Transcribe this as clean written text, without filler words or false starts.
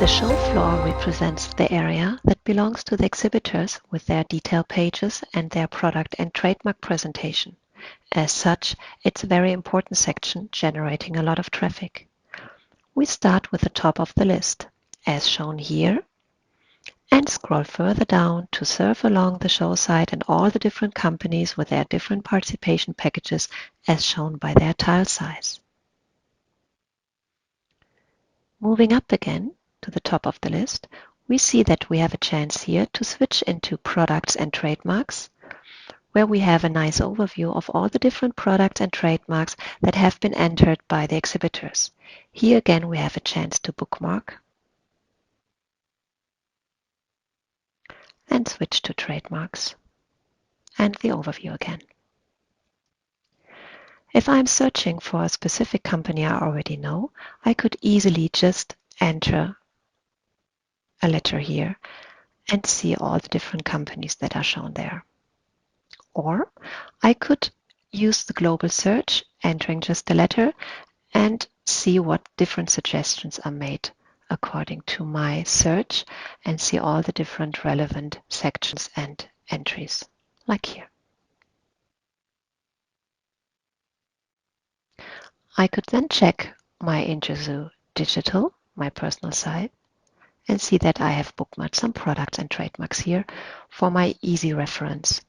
The show floor represents the area that belongs to the exhibitors with their detail pages and their product and trademark presentation. As such, it's a very important section generating a lot of traffic. We start with the top of the list, as shown here, and scroll further down to surf along the show site and all the different companies with their different participation packages as shown by their tile size. Moving up again to the top of the list, we see that we have a chance here to switch into products and trademarks, where we have a nice overview of all the different products and trademarks that have been entered by the exhibitors. Here again we have a chance to bookmark and switch to trademarks and the overview again. If I'm searching for a specific company I already know, I could easily just enter a letter here and see all the different companies that are shown there. Or I could use the global search, entering just the letter, and see what different suggestions are made according to my search and see all the different relevant sections and entries, like here. I could then check my Interzoo.digital, my personal site, and see that I have bookmarked some products and trademarks here for my easy reference